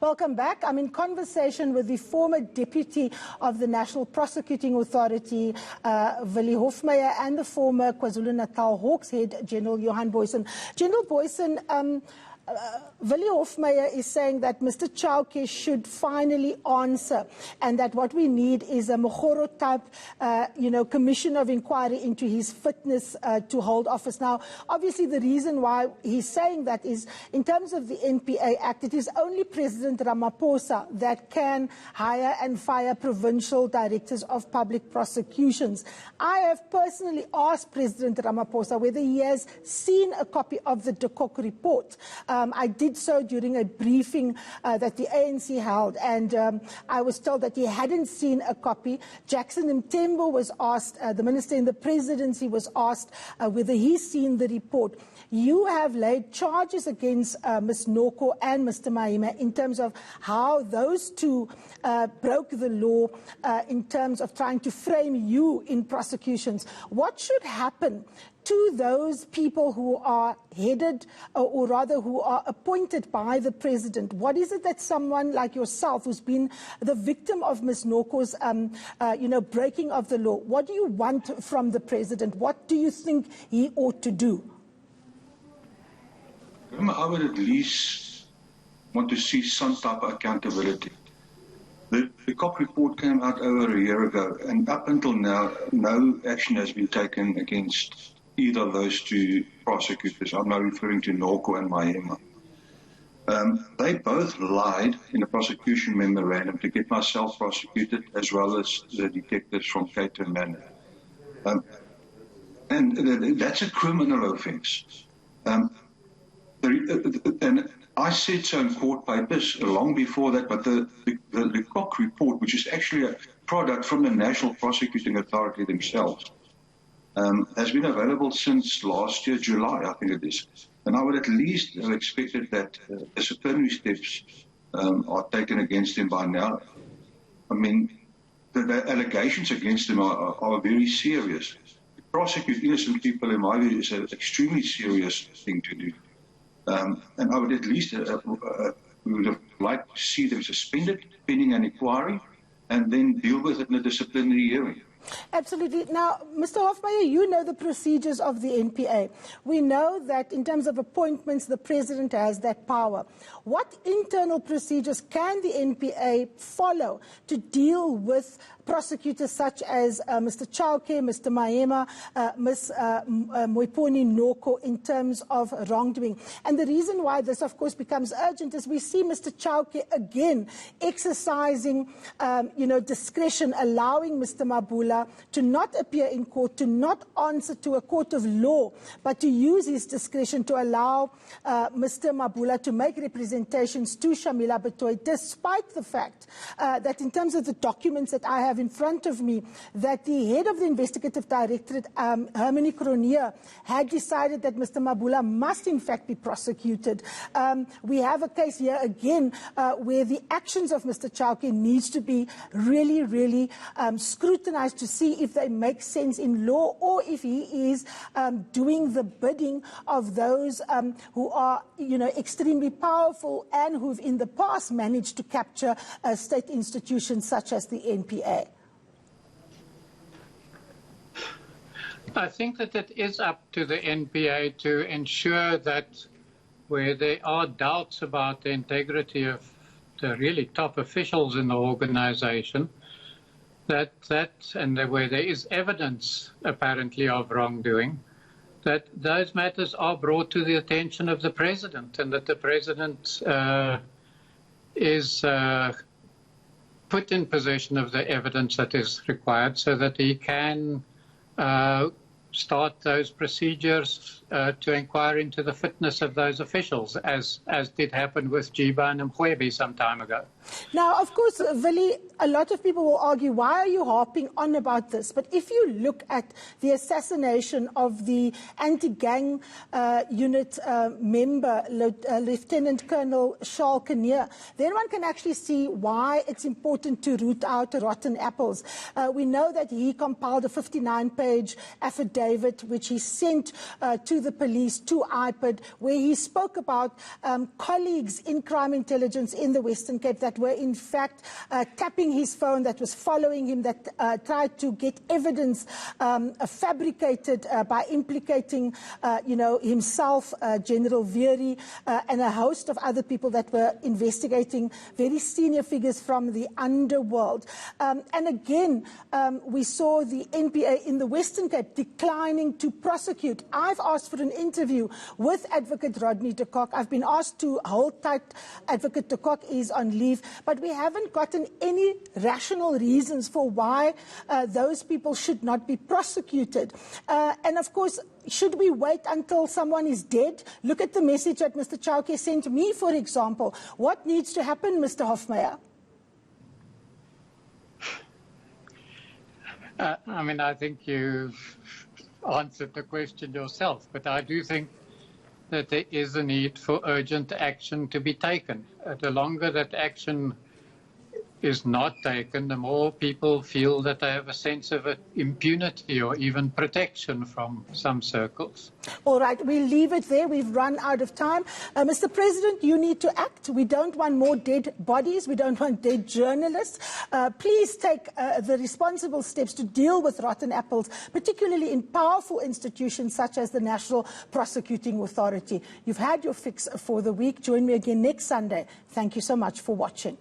Welcome back. I'm in conversation with the former deputy of the National Prosecuting Authority, Willie Hofmeyer, and the former KwaZulu-Natal Hawks head, General Johan Booysen. General Booysen, Willie Hofmeyer is saying that Mr. Chauke should finally answer, and that what we need is a Mogoro type, commission of inquiry into his fitness to hold office. Now, obviously, the reason why he's saying that is, in terms of the NPA Act, it is only President Ramaphosa that can hire and fire provincial directors of public prosecutions. I have personally asked President Ramaphosa whether he has seen a copy of the de Kock report. I did so during a briefing that the ANC held, and I was told that he hadn't seen a copy. Jackson Mthembu was asked, the Minister in the Presidency was asked whether he's seen the report. You have laid charges against Ms. Noko and Mr. Mahima in terms of how those two broke the law in terms of trying to frame you in prosecutions. What should happen to those people who are headed, or rather who are appointed by the President? What is it that someone like yourself, who's been the victim of Ms. Noko's, breaking of the law, what do you want from the President? What do you think he ought to do? I would at least want to see some type of accountability. The COP report came out over a year ago, and up until now, no action has been taken against either of those two prosecutors. I'm now referring to Noko and Mahima. They both lied in the prosecution memorandum to get myself prosecuted, as well as the detectives from Cato Manor. And that's a criminal offence. And I said so in court papers long before that, but the Koch report, which is actually a product from the National Prosecuting Authority themselves, has been available since last year, July, I think it is. And I would at least have expected that disciplinary steps are taken against him by now. I mean, the allegations against him are very serious. To prosecute innocent people, in my view, is an extremely serious thing to do. And I would at least we would have liked to see them suspended pending an inquiry, and then deal with it in a disciplinary hearing. Absolutely. Now, Mr. Hofmeyer, you know the procedures of the NPA. We know that in terms of appointments, the President has that power. What internal procedures can the NPA follow to deal with prosecutors such as Mr. Chauke, Mr. Mahima, Ms. Moiponi Noko in terms of wrongdoing? And the reason why this, of course, becomes urgent is we see Mr. Chauke again exercising, discretion, allowing Mr. Mabula to not appear in court, to not answer to a court of law, but to use his discretion to allow Mr. Mabula to make representations to Shamila Batoy, despite the fact that in terms of the documents that I have in front of me, that the head of the investigative directorate, Hermione Cronje, had decided that Mr. Mabula must in fact be prosecuted. We have a case here again where the actions of Mr. Chauke needs to be really, really scrutinized to see if they make sense in law, or if he is doing the bidding of those who are, extremely powerful and who've in the past managed to capture state institutions such as the NPA. I think that it is up to the NPA to ensure that where there are doubts about the integrity of the really top officials in the organization, that where there is evidence apparently of wrongdoing, that those matters are brought to the attention of the President, and that the President is put in possession of the evidence that is required so that he can start those procedures to inquire into the fitness of those officials, as did happen with Jiba and Mkhwebi some time ago. Now, of course, Willie, a lot of people will argue, why are you harping on about this? But if you look at the assassination of the anti-gang unit member, Lieutenant Colonel Charles Kinnear, then one can actually see why it's important to root out rotten apples. We know that he compiled a 59-page affidavit which he sent to the police, to IPID, where he spoke about colleagues in crime intelligence in the Western Cape that were in fact tapping his phone, that was following him, that tried to get evidence fabricated by implicating, himself, General Veery, and a host of other people that were investigating very senior figures from the underworld. And again, we saw the NPA in the Western Cape declining to prosecute. I've asked for an interview with Advocate Rodney de Kock. I've been asked to hold tight. Advocate de Kock is on leave, but we haven't gotten any rational reasons for why those people should not be prosecuted. And of course, should we wait until someone is dead? Look at the message that Mr. Chauke sent me, for example. What needs to happen, Mr. Hofmeyer? I think you've answered the question yourself, but I do think that there is a need for urgent action to be taken. The longer that action is not taken, the more people feel that they have a sense of impunity or even protection from some circles. All right, we'll leave it there. We've run out of time. Mr. President, you need to act. We don't want more dead bodies. We don't want dead journalists. Please take the responsible steps to deal with rotten apples, particularly in powerful institutions such as the National Prosecuting Authority. You've had your fix for the week. Join me again next Sunday. Thank you so much for watching.